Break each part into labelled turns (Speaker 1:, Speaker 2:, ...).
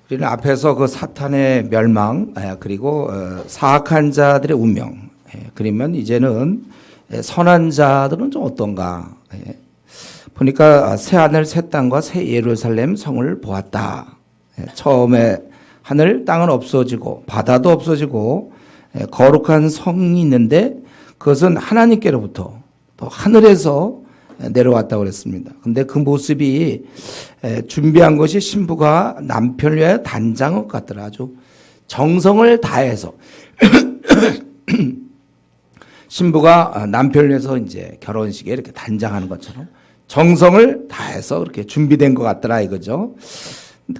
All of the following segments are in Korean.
Speaker 1: 우리는 앞에서 그 사탄의 멸망, 그리고 사악한 자들의 운명, 그러면 이제는 선한 자들은 좀 어떤가. 보니까 새 하늘 새 땅과 새 예루살렘 성을 보았다. 처음에 하늘 땅은 없어지고 바다도 없어지고 거룩한 성이 있는데 그것은 하나님께로부터 또 하늘에서 내려왔다고 그랬습니다. 근데 그 모습이 준비한 것이 신부가 남편을 위하여 단장한 것 같더라. 아주 정성을 다해서 신부가 남편을 위해서 이제 결혼식에 이렇게 단장하는 것처럼 정성을 다해서 그렇게 준비된 것 같더라 이거죠.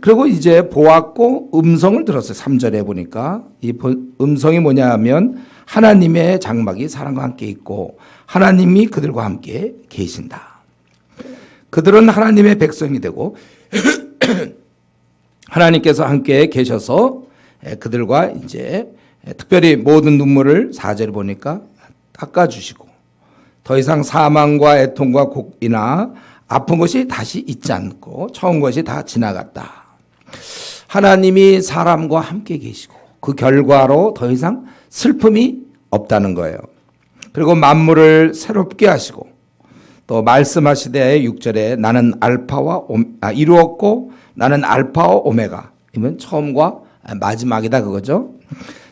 Speaker 1: 그리고 이제 보았고 음성을 들었어요. 3절에 보니까 이 음성이 뭐냐면 하나님의 장막이 사람과 함께 있고 하나님이 그들과 함께 계신다. 그들은 하나님의 백성이 되고 하나님께서 함께 계셔서 그들과 이제 특별히 모든 눈물을 4절에 보니까 닦아주시고 더 이상 사망과 애통과 곡이나 아픈 것이 다시 있지 않고 처음 것이 다 지나갔다. 하나님이 사람과 함께 계시고 그 결과로 더 이상 슬픔이 없다는 거예요. 그리고 만물을 새롭게 하시고 또 말씀하시되 6절에 나는 이루었고 나는 알파와 오메가. 이건 처음과 마지막이다 그거죠.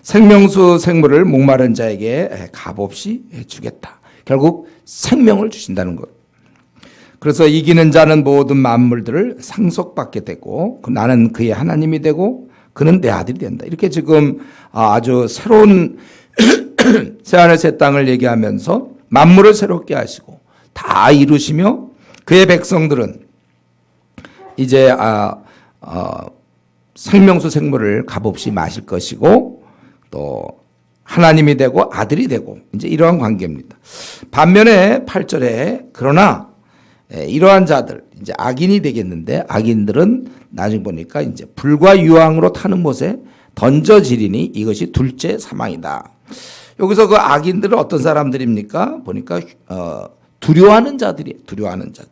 Speaker 1: 생명수 생물을 목마른 자에게 값없이 주겠다. 결국 생명을 주신다는 것. 그래서 이기는 자는 모든 만물들을 상속받게 되고 나는 그의 하나님이 되고 그는 내 아들이 된다. 이렇게 지금 아주 새로운 새하늘 새 땅을 얘기하면서 만물을 새롭게 하시고 다 이루시며 그의 백성들은 이제 생명수 생물을 값없이 마실 것이고 또 하나님이 되고 아들이 되고 이제 이러한 관계입니다. 반면에 8절에 그러나 이러한 자들 이제 악인이 되겠는데 악인들은 나중에 보니까 이제 불과 유황으로 타는 못에 던져지리니 이것이 둘째 사망이다. 여기서 그 악인들은 어떤 사람들입니까? 보니까 두려워하는 자들이에요. 두려워하는 자들.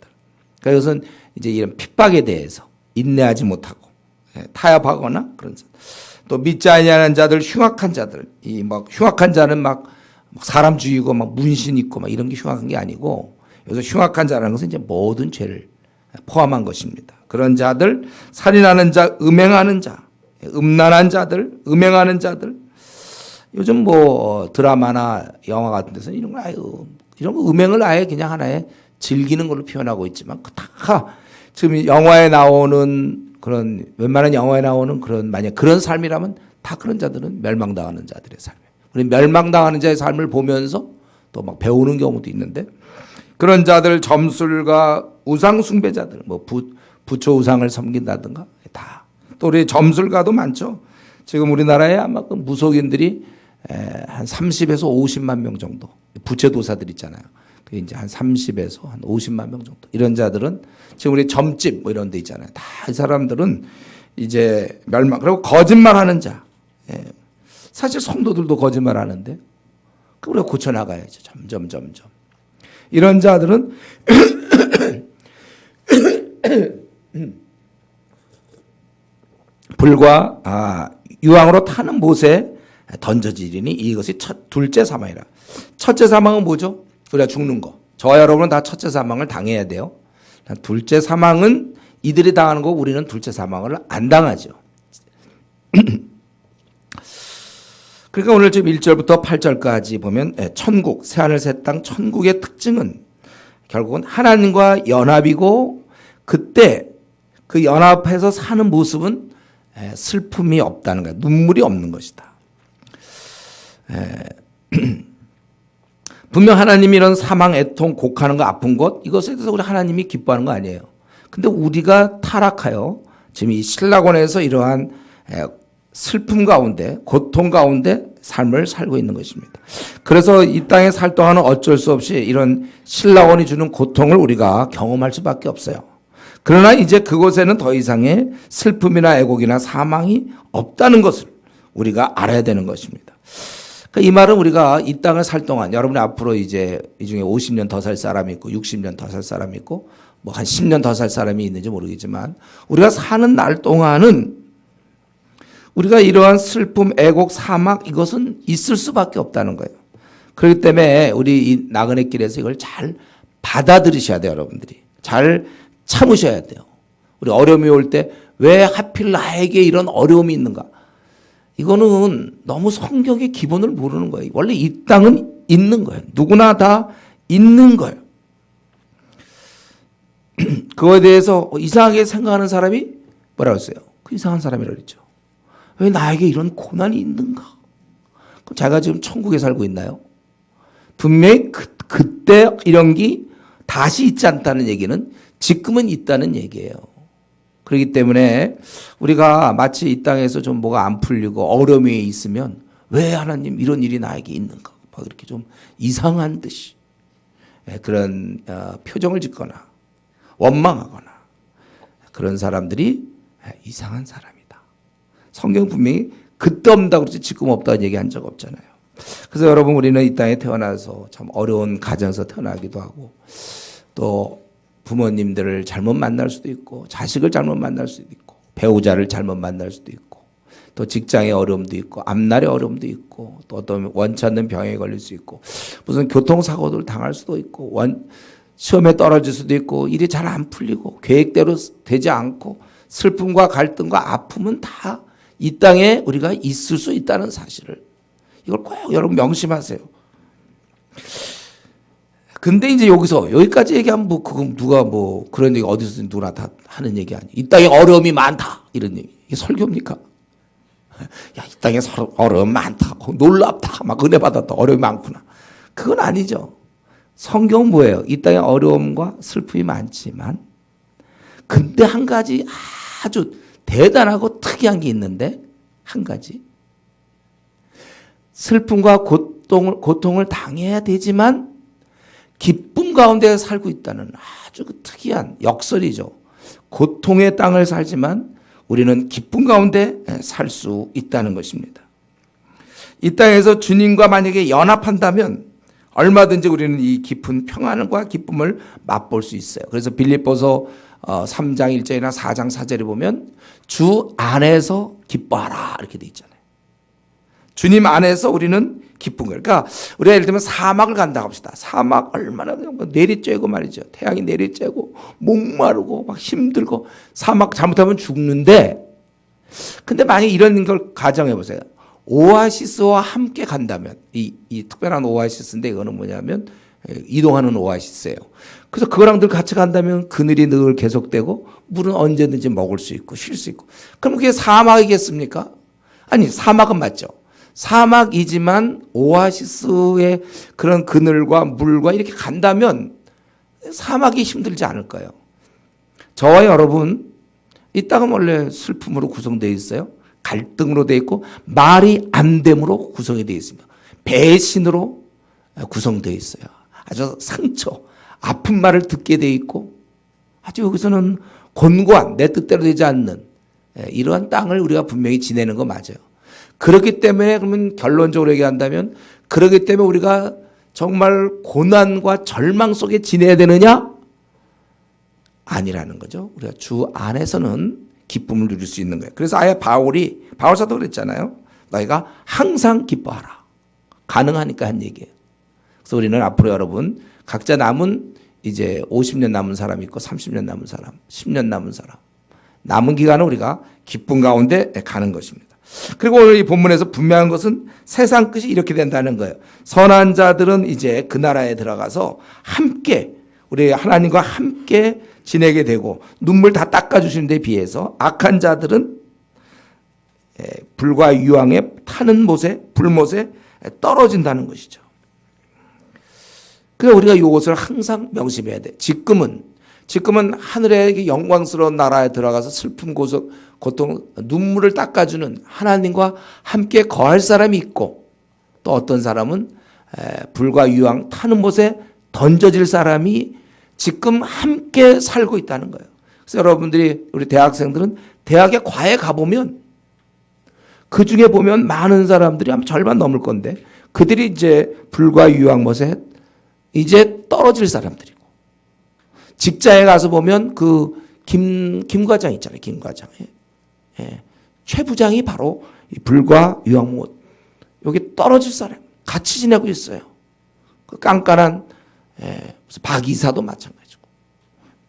Speaker 1: 그러니까 이것은 이제 이런 핍박에 대해서 인내하지 못하고 타협하거나 그런 자들. 또 믿지 아니하는 자들, 흉악한 자들. 이 막 흉악한 자는 막 사람 죽이고 막 문신 있고 막 이런 게 흉악한 게 아니고 여기서 흉악한 자라는 것은 이제 모든 죄를 포함한 것입니다. 그런 자들, 살인하는 자, 음행하는 자, 음란한 자들, 음행하는 자들. 요즘 뭐 드라마나 영화 같은 데서 이런 거 음행을 아예 그냥 하나의 즐기는 걸로 표현하고 있지만 다 지금 영화에 나오는 그런 웬만한 영화에 나오는 그런 만약 그런 삶이라면 다 그런 자들은 멸망당하는 자들의 삶이에요. 우리 멸망당하는 자의 삶을 보면서 또 막 배우는 경우도 있는데 그런 자들 점술가 우상 숭배자들 뭐 부처 우상을 섬긴다든가 다 또 우리 점술가도 많죠. 지금 우리나라에 아마 그 무속인들이 한 30에서 50만 명 정도 부채도사들 있잖아요. 그 이제 한 30에서 한 50만 명 정도 이런 자들은 지금 우리 점집 뭐 이런 데 있잖아요. 다 이 사람들은 이제 멸망 그리고 거짓말하는 자. 사실 성도들도 거짓말하는데 그걸 고쳐 나가야죠. 점점 이런 자들은 불과 유황으로 타는 못에 던져지리니 이것이 둘째 사망이라. 첫째 사망은 뭐죠? 우리가 죽는 거. 저와 여러분은 다 첫째 사망을 당해야 돼요. 둘째 사망은 이들이 당하는 거 우리는 둘째 사망을 안 당하죠. 그러니까 오늘 지금 1절부터 8절까지 보면 천국, 새하늘 새 땅 천국의 특징은 결국은 하나님과 연합이고 그때 그 연합해서 사는 모습은 슬픔이 없다는 거야. 눈물이 없는 것이다. 분명 하나님이 이런 사망, 애통, 곡하는 거, 아픈 것 이것에 대해서 우리 하나님이 기뻐하는 거 아니에요. 근데 우리가 타락하여 지금 이 신라곤에서 이러한 슬픔 가운데 고통 가운데 삶을 살고 있는 것입니다. 그래서 이 땅에 살 동안은 어쩔 수 없이 이런 신라곤이 주는 고통을 우리가 경험할 수밖에 없어요. 그러나 이제 그곳에는 더 이상의 슬픔이나 애곡이나 사망이 없다는 것을 우리가 알아야 되는 것입니다. 이 말은 우리가 이 땅을 살 동안 여러분이 앞으로 이제 이 중에 50년 더 살 사람이 있고 60년 더 살 사람이 있고 뭐 한 10년 더 살 사람이 있는지 모르겠지만 우리가 사는 날 동안은 우리가 이러한 슬픔, 애곡, 사막 이것은 있을 수밖에 없다는 거예요. 그렇기 때문에 우리 이 나그네 길에서 이걸 잘 받아들이셔야 돼요, 여러분들이. 잘 참으셔야 돼요. 우리 어려움이 올 때 왜 하필 나에게 이런 어려움이 있는가? 이거는 너무 성경의 기본을 모르는 거예요. 원래 이 땅은 있는 거예요. 누구나 다 있는 거예요. 그거에 대해서 이상하게 생각하는 사람이 뭐라고 했어요? 그 이상한 사람이라고 했죠. 왜 나에게 이런 고난이 있는가? 그럼 자기가 지금 천국에 살고 있나요? 분명히 그때 이런 게 다시 있지 않다는 얘기는 지금은 있다는 얘기예요. 그렇기 때문에 우리가 마치 이 땅에서 좀 뭐가 안 풀리고 어려움이 있으면 왜 하나님 이런 일이 나에게 있는가? 막 이렇게 좀 이상한 듯이 그런 표정을 짓거나 원망하거나 그런 사람들이 이상한 사람이다. 성경 분명히 그때 없다고 그러지 지금 없다는 얘기한 적 없잖아요. 그래서 여러분 우리는 이 땅에 태어나서 참 어려운 가정에서 태어나기도 하고 또 부모님들을 잘못 만날 수도 있고 자식을 잘못 만날 수도 있고 배우자를 잘못 만날 수도 있고 또 직장의 어려움도 있고 앞날의 어려움도 있고 또 어떤 원치 않는 병에 걸릴 수 있고 무슨 교통사고를 당할 수도 있고 시험에 떨어질 수도 있고 일이 잘 안 풀리고 계획대로 되지 않고 슬픔과 갈등과 아픔은 다 이 땅에 우리가 있을 수 있다는 사실을 이걸 꼭 여러분 명심하세요. 근데 이제 여기까지 얘기하면 그건 누가 그런 얘기 어디서 누구나 다 하는 얘기 아니에요. 이 땅에 어려움이 많다 이런 얘기. 이게 설교입니까? 야, 이 땅에 어려움 많다. 놀랍다. 막 은혜 받았다. 어려움이 많구나. 그건 아니죠. 성경은 뭐예요? 이 땅에 어려움과 슬픔이 많지만 근데 한 가지 아주 대단하고 특이한 게 있는데 한 가지 슬픔과 고통을 당해야 되지만 기쁨 가운데 살고 있다는 아주 특이한 역설이죠. 고통의 땅을 살지만 우리는 기쁨 가운데 살 수 있다는 것입니다. 이 땅에서 주님과 만약에 연합한다면 얼마든지 우리는 이 깊은 평안과 기쁨을 맛볼 수 있어요. 그래서 빌립보서 3장 1절이나 4장 4절에 보면 주 안에서 기뻐하라 이렇게 돼 있잖아요. 주님 안에서 우리는 기쁜 거예요. 그러니까 우리가 예를 들면 사막을 간다고 합시다. 사막 얼마나 내리쬐고 말이죠. 태양이 내리쬐고 목마르고 막 힘들고 사막 잘못하면 죽는데 근데 만약에 이런 걸 가정해 보세요. 오아시스와 함께 간다면 이 특별한 오아시스인데 이거는 뭐냐면 이동하는 오아시스예요. 그래서 그거랑 늘 같이 간다면 그늘이 늘 계속되고 물은 언제든지 먹을 수 있고 쉴 수 있고 그럼 그게 사막이겠습니까? 아니 사막은 맞죠. 사막이지만 오아시스의 그런 그늘과 물과 이렇게 간다면 사막이 힘들지 않을까요? 저와 여러분 이 땅은 원래 슬픔으로 구성되어 있어요. 갈등으로 되어 있고 말이 안 됨으로 구성이 되어 있습니다. 배신으로 구성되어 있어요. 아주 상처, 아픈 말을 듣게 되어 있고 아주 여기서는 곤고한 내 뜻대로 되지 않는 이러한 땅을 우리가 분명히 지내는 거 맞아요. 그렇기 때문에 그러면 결론적으로 얘기한다면 그렇기 때문에 우리가 정말 고난과 절망 속에 지내야 되느냐? 아니라는 거죠. 우리가 주 안에서는 기쁨을 누릴 수 있는 거예요. 그래서 아예 바울 사도 그랬잖아요. 너희가 항상 기뻐하라. 가능하니까 한 얘기예요. 그래서 우리는 앞으로 여러분 각자 남은 이제 50년 남은 사람 있고 30년 남은 사람, 10년 남은 사람. 남은 기간은 우리가 기쁨 가운데 가는 것입니다. 그리고 오늘 이 본문에서 분명한 것은 세상 끝이 이렇게 된다는 거예요. 선한 자들은 이제 그 나라에 들어가서 함께 우리 하나님과 함께 지내게 되고 눈물 다 닦아주시는 데 비해서 악한 자들은 불과 유황에 타는 불못에 떨어진다는 것이죠. 그래서 우리가 이것을 항상 명심해야 돼. 지금은 하늘의 영광스러운 나라에 들어가서 슬픔, 고통, 눈물을 닦아주는 하나님과 함께 거할 사람이 있고 또 어떤 사람은 불과 유황 타는 못에 던져질 사람이 지금 함께 살고 있다는 거예요. 그래서 여러분들이 우리 대학생들은 대학에 과외 가보면 그 중에 보면 많은 사람들이 아마 절반 넘을 건데 그들이 이제 불과 유황 못에 이제 떨어질 사람들이고 직장에 가서 보면 그 김 과장 있잖아요. 김 과장. 최부장이 바로 이 불과 유황못 여기 떨어질 사람 같이 지내고 있어요. 그 깐깐한 무슨 박 이사도 마찬가지고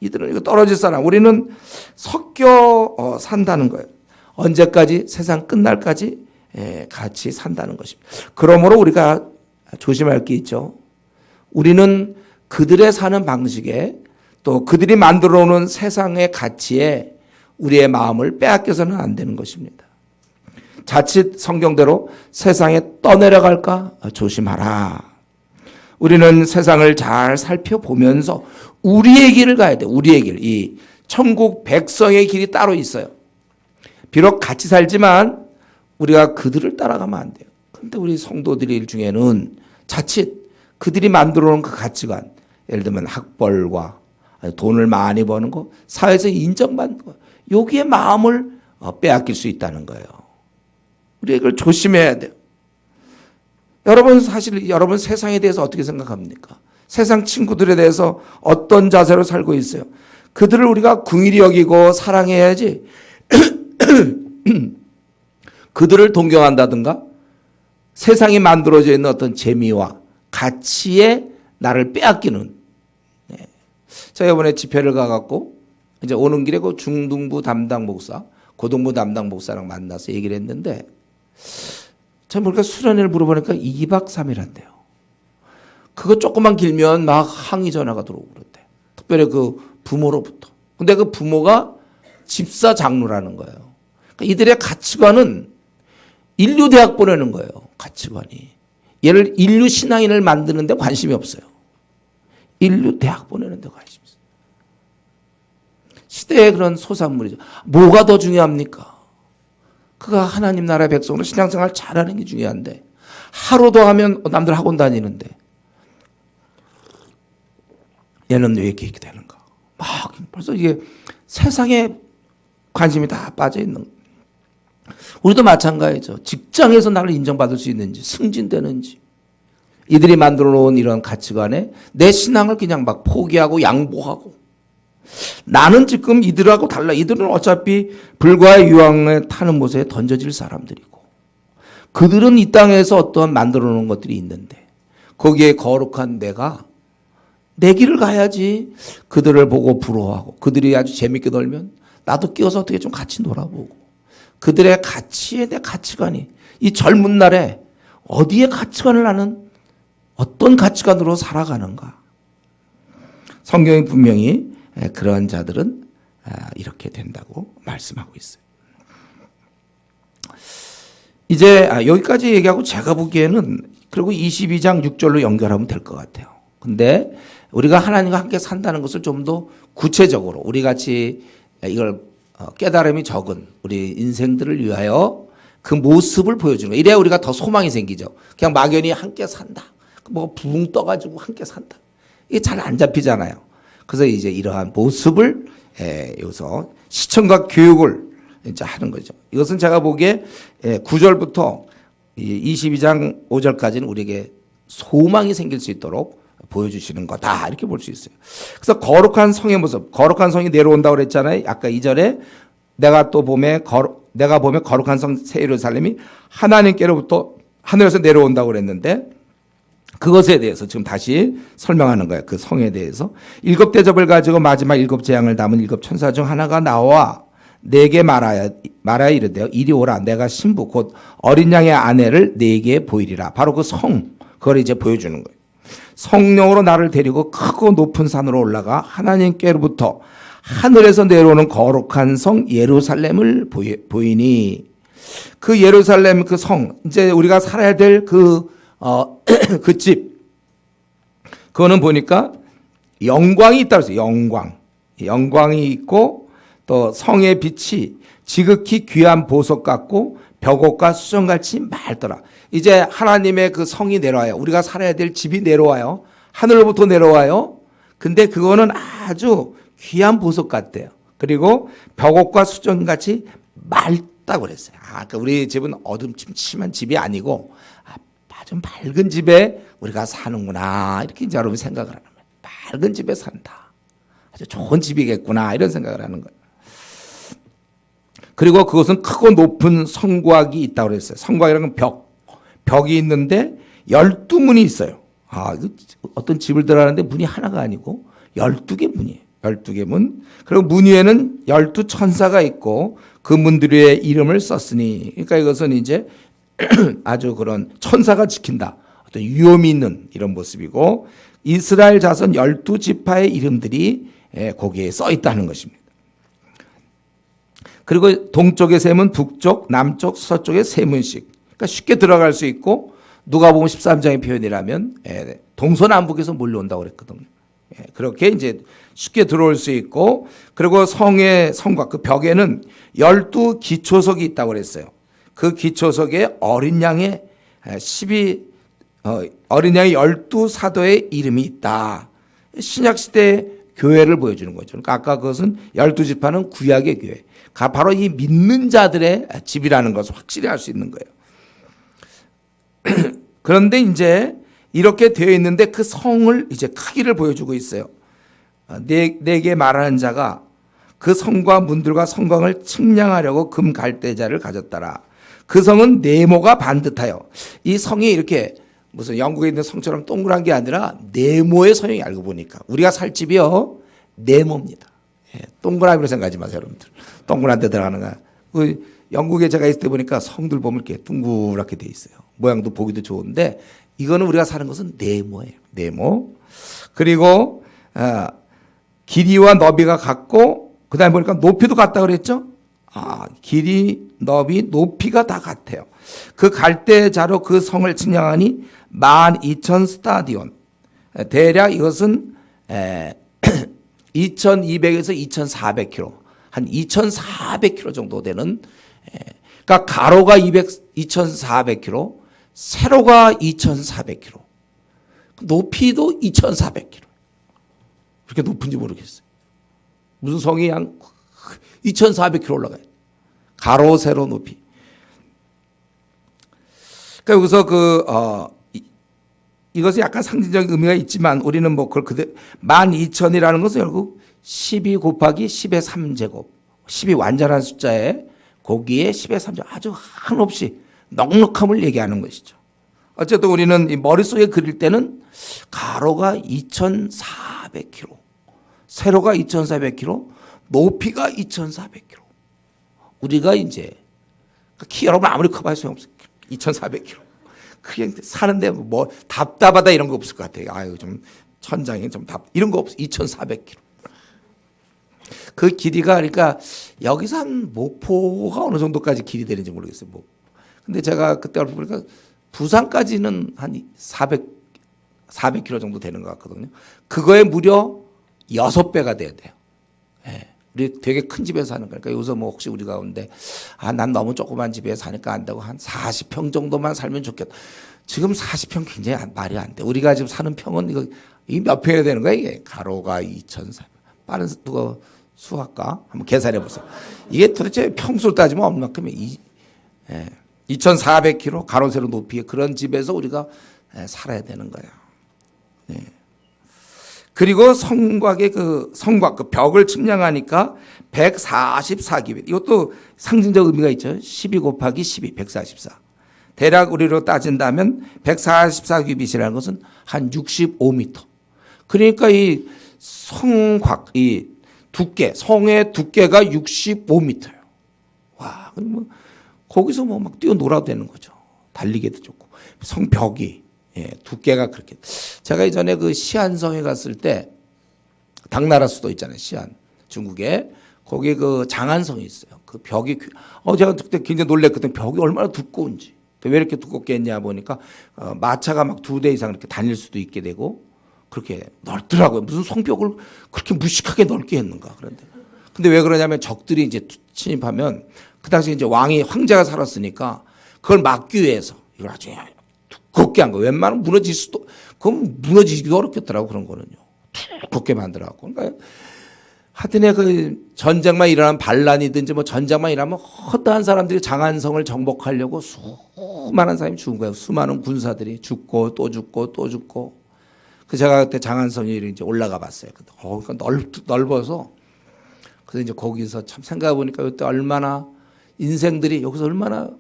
Speaker 1: 이들은 이거 떨어질 사람 우리는 섞여 산다는 거예요. 언제까지 세상 끝날까지 같이 산다는 것입니다. 그러므로 우리가 조심할 게 있죠. 우리는 그들의 사는 방식에 또 그들이 만들어 놓은 세상의 가치에 우리의 마음을 빼앗겨서는 안 되는 것입니다. 자칫 성경대로 세상에 떠내려갈까 조심하라. 우리는 세상을 잘 살펴보면서 우리의 길을 가야 돼. 우리의 길. 이 천국 백성의 길이 따로 있어요. 비록 같이 살지만 우리가 그들을 따라가면 안 돼요. 그런데 우리 성도들 중에는 자칫 그들이 만들어 놓은 그 가치관, 예를 들면 학벌과 돈을 많이 버는 거, 사회에서 인정받는 거, 여기에 마음을 빼앗길 수 있다는 거예요. 우리 이걸 조심해야 돼요. 여러분 사실 여러분 세상에 대해서 어떻게 생각합니까? 세상 친구들에 대해서 어떤 자세로 살고 있어요? 그들을 우리가 긍휼히 여기고 사랑해야지 그들을 동경한다든가 세상이 만들어져 있는 어떤 재미와 가치에 나를 빼앗기는. 제가 이번에 집회를 가갖고 이제 오는 길에 그 중등부 담당 목사, 고등부 담당 목사랑 만나서 얘기를 했는데 전 보니까 수련회를 물어보니까 2박 3일 한대요. 그거 조금만 길면 막 항의 전화가 들어오고 그랬대. 특별히 그 부모로부터. 근데 그 부모가 집사 장로라는 거예요. 그러니까 이들의 가치관은 인류 대학 보내는 거예요. 가치관이. 얘를 인류 신앙인을 만드는 데 관심이 없어요. 인류 대학 보내는 데 관심이 있어요. 시대의 그런 소산물이죠. 뭐가 더 중요합니까? 그가 하나님 나라의 백성으로 신앙생활 잘하는 게 중요한데 하루 더 하면 남들 학원 다니는데 얘는 왜 이렇게 되는가? 막 벌써 이게 세상에 관심이 다 빠져 있는 거예요. 우리도 마찬가지죠. 직장에서 나를 인정받을 수 있는지 승진되는지 이들이 만들어 놓은 이런 가치관에 내 신앙을 그냥 막 포기하고 양보하고 나는 지금 이들하고 달라. 이들은 어차피 불과 유황에 타는 못에 던져질 사람들이고 그들은 이 땅에서 어떠한 만들어 놓은 것들이 있는데 거기에 거룩한 내가 내 길을 가야지. 그들을 보고 부러워하고 그들이 아주 재밌게 놀면 나도 끼어서 어떻게 좀 같이 놀아보고 그들의 가치에 내 가치관이 이 젊은 날에 어디에 가치관을 나는 어떤 가치관으로 살아가는가. 성경이 분명히 그런 자들은 이렇게 된다고 말씀하고 있어요. 이제 여기까지 얘기하고 제가 보기에는 그리고 22장 6절로 연결하면 될 것 같아요. 근데 우리가 하나님과 함께 산다는 것을 좀 더 구체적으로 우리 같이 이걸 깨달음이 적은 우리 인생들을 위하여 그 모습을 보여주는 거예요. 이래야 우리가 더 소망이 생기죠. 그냥 막연히 함께 산다. 뭐 붕 떠가지고 함께 산다. 이게 잘 안 잡히잖아요. 그래서 이제 이러한 모습을 여기서 시청과 교육을 이제 하는 거죠. 이것은 제가 보기에 9절부터 22장 5절까지는 우리에게 소망이 생길 수 있도록 보여주시는 거다 이렇게 볼 수 있어요. 그래서 거룩한 성의 모습, 거룩한 성이 내려온다고 그랬잖아요. 아까 2절에 내가 보면 거룩한 성 새 예루살렘이 하나님께로부터 하늘에서 내려온다고 그랬는데 그것에 대해서 지금 다시 설명하는 거예요. 그 성에 대해서 7 대접을 가지고 마지막 7 재앙을 담은 7 천사 중 하나가 나와 내게 말하여 이르되 이리 오라. 내가 신부 곧 어린 양의 아내를 내게 보이리라. 바로 그 성, 그걸 이제 보여주는 거예요. 성령으로 나를 데리고 크고 높은 산으로 올라가 하나님께로부터 하늘에서 내려오는 거룩한 성 예루살렘을 보이니 그 예루살렘 그 성, 이제 우리가 살아야 될 그 집, 그거는 보니까 영광이 있다고 했어요. 영광이 있고 또 성의 빛이 지극히 귀한 보석 같고 벽옥과 수정같이 맑더라. 이제 하나님의 그 성이 내려와요. 우리가 살아야 될 집이 내려와요. 하늘로부터 내려와요. 근데 그거는 아주 귀한 보석 같대요. 그리고 벽옥과 수정같이 맑다고 그랬어요. 그러니까 우리 집은 어둠침침한 집이 아니고 아주 맑은 집에 우리가 사는구나. 이렇게 이제 여러분이 생각을 하는 거예요. 맑은 집에 산다. 아주 좋은 집이겠구나. 이런 생각을 하는 거예요. 그리고 그것은 크고 높은 성곽이 있다고 그랬어요. 성곽이라는 건 벽이 있는데 12문이 있어요. 이거 어떤 집을 들어가는데 문이 하나가 아니고 12개 문이에요. 12개 문. 그리고 문 위에는 12천사가 있고 그 문들 위에 이름을 썼으니, 그러니까 이것은 이제 아주 그런 천사가 지킨다, 어떤 위험이 있는 이런 모습이고, 이스라엘 자손 12지파의 이름들이 거기에 써 있다는 것입니다. 그리고 동쪽의 세 문, 북쪽, 남쪽, 서쪽에 세 문씩. 그러니까 쉽게 들어갈 수 있고, 누가복음 13장의 표현이라면 동서남북에서 몰려온다고 그랬거든요. 그렇게 이제 쉽게 들어올 수 있고, 그리고 성의 성곽, 그 벽에는 12기초석이 있다고 그랬어요. 그 기초석에 어린 양의 12사도의 이름이 있다. 신약시대의 교회를 보여주는 거죠. 그러니까 아까 그것은 12지파는 구약의 교회. 바로 이 믿는 자들의 집이라는 것을 확실히 알 수 있는 거예요. 그런데 이제 이렇게 되어 있는데 그 성을 이제 크기를 보여주고 있어요. 내게 말하는 자가 그 성과 문들과 성곽을 측량하려고 금 갈대자를 가졌더라. 그 성은 네모가 반듯하여, 이 성이 이렇게 무슨 영국에 있는 성처럼 동그란 게 아니라 네모의 성이, 알고 보니까 우리가 살 집이요 네모입니다. 동그라미로 생각하지 마세요, 여러분들. 동그란 데 들어가는 거. 영국에 제가 있을 때 보니까 성들 보면 이렇게 둥그랗게 돼 있어요. 모양도 보기도 좋은데 이거는 우리가 사는 것은 네모예요. 네모. 그리고 길이와 너비가 같고, 그다음에 보니까 높이도 같다 그랬죠. 길이, 너비, 높이가 다 같아요. 그 갈대자로 그 성을 측량하니 12,000 스타디온. 대략 이것은 2,200에서 2,400km, 한 2,400km 정도 되는, 그러니까 가로가 2,400km, 세로가 2,400km, 높이도 2,400km. 그렇게 높은지 모르겠어요. 무슨 성이 한 2,400km 올라가요. 가로, 세로, 높이. 그러니까 여기서 이것이 약간 상징적인 의미가 있지만 우리는 뭐 그걸 그대로 12,000이라는 것은 결국 12 곱하기 10의 3제곱, 10이 완전한 숫자에 거기에 10의 3제곱, 아주 한없이 넉넉함을 얘기하는 것이죠. 어쨌든 우리는 이 머릿속에 그릴 때는 가로가 2,400km, 세로가 2,400km, 높이가 2,400km. 우리가 이제 키 여러분 아무리 커봐야 소용없어요. 2,400km. 그냥 사는데 뭐 답답하다 이런 거 없을 것 같아요. 아유, 좀 천장이 좀 이런 거 없어. 2,400km. 그 길이가, 그러니까 여기서 한 목포가 어느 정도까지 길이 되는지 모르겠어요. 뭐. 근데 제가 그때 보니까 부산까지는 한 400km 정도 되는 것 같거든요. 그거에 무려 6배가 돼야 돼요. 예. 우리 되게 큰 집에 사는 거니까 여기서 뭐 혹시 우리 가운데 난 너무 조그만 집에 사니까 안 되고 한 40평 정도만 살면 좋겠다. 지금 40평 굉장히 말이 안 돼. 우리가 지금 사는 평은 이게 몇 평이 되는 거야 이게? 가로가 2,400. 빠른 누가 수학가 한번 계산해 보세요. 이게 도대체 평수를 따지면 얼마큼에 2,400km 가로 세로 높이의 그런 집에서 우리가 살아야 되는 거예요. 네. 그리고 성곽의 성곽 그 벽을 측량하니까 144규빗. 이것도 상징적 의미가 있죠. 12 곱하기 12, 144. 대략 우리로 따진다면 144규빗이라는 것은 한 65m. 그러니까 이 성곽, 이 두께, 성의 두께가 65m예요. 와, 뭐 거기서 뭐 막 뛰어놀아도 되는 거죠. 달리기도 좋고. 성벽이 두께가 그렇게. 제가 이전에 그 시안성에 갔을 때 당나라 수도 있잖아요. 시안, 중국에. 거기 그 장안성이 있어요. 그 벽이 제가 그때 굉장히 놀랐거든요. 벽이 얼마나 두꺼운지. 왜 이렇게 두껍게 했냐 보니까 마차가 막 2대 이상 이렇게 다닐 수도 있게 되고 그렇게 넓더라고요. 무슨 성벽을 그렇게 무식하게 넓게 했는가. 그런데 근데 왜 그러냐면 적들이 이제 침입하면 그 당시 이제 황제가 살았으니까 그걸 막기 위해서 이걸 아주 두껍게 한 거. 웬만하면 무너질 수도, 그건 무너지기도 어렵겠더라고, 그런 거는요. 두껍게 만들어갖고. 그러니까 하여튼에 그 전쟁만 일어나면 반란이든지 뭐 전쟁만 일어나면 허다한 사람들이 장안성을 정복하려고 수많은 사람이 죽은 거예요. 수많은 군사들이 죽고 또 죽고 또 죽고. 그 제가 그때 장안성에 이제 올라가 봤어요. 그러니까 넓어서. 그래서 이제 거기서 참 생각해 보니까 그때 얼마나 인생들이 여기서 얼마나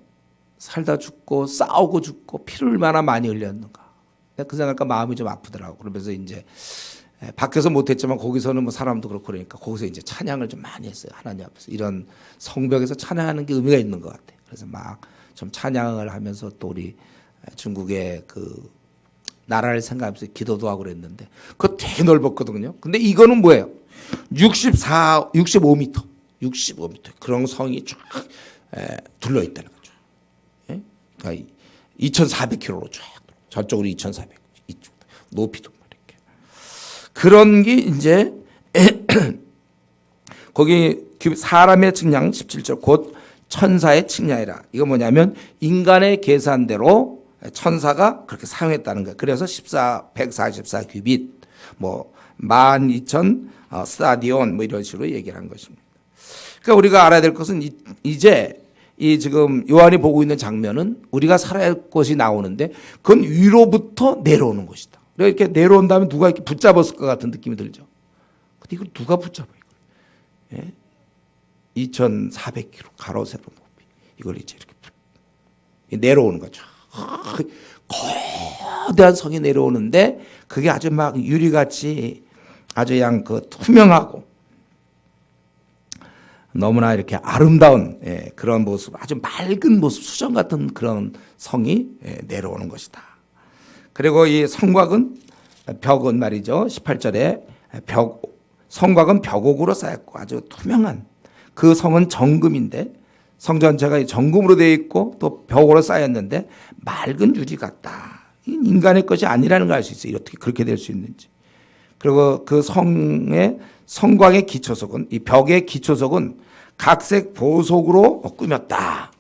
Speaker 1: 살다 죽고 싸우고 죽고 피를 얼마나 많이 흘렸는가. 그 생각하니까 마음이 좀 아프더라고. 그러면서 이제 밖에서 못했지만 거기서는 뭐 사람도 그렇고 그러니까 거기서 이제 찬양을 좀 많이 했어요. 하나님 앞에서. 이런 성벽에서 찬양하는 게 의미가 있는 것 같아요. 그래서 막 좀 찬양을 하면서 또 우리 중국의 그 나라를 생각하면서 기도도 하고 그랬는데 그거 되게 넓었거든요. 근데 이거는 뭐예요? 65m 그런 성이 쫙 둘러 있다는 거죠. 예? 그러니까 2,400km로 쫙 저쪽으로 2,400, 이쪽 높이도 이렇게 그런 게 이제 거기 사람의 측량 17절 곧 천사의 측량이라. 이거 뭐냐면 인간의 계산대로 천사가 그렇게 사용했다는 거예요. 그래서 144 규빗, 뭐 12,000 스타디온 뭐 이런 식으로 얘기를 한 것입니다. 그러니까 우리가 알아야 될 것은 이제 이 지금 요한이 보고 있는 장면은 우리가 살아야 할 것이 나오는데 그건 위로부터 내려오는 것이다. 이렇게 내려온 다음에 누가 이렇게 붙잡았을 것 같은 느낌이 들죠. 근데 이걸 누가 붙잡아요? 예? 2,400km 가로 세로 높이 이걸 이제 이렇게 내려오는 거죠. 거대한 성이 내려오는데 그게 아주 막 유리같이 아주 그냥 그 투명하고 너무나 이렇게 아름다운 그런 모습, 아주 맑은 모습, 수정 같은 그런 성이 내려오는 것이다. 그리고 이 성곽은 벽은 말이죠. 18절에 성곽은 벽옥으로 쌓였고 아주 투명한 그 성은 정금인데 성 전체가 정금으로 되어 있고 또 벽으로 쌓였는데 맑은 유리 같다. 인간의 것이 아니라는 걸 알 수 있어요. 어떻게 그렇게 될 수 있는지. 그리고 그 성곽의 기초석은 이 벽의 기초석은 각색 보석으로 꾸몄다.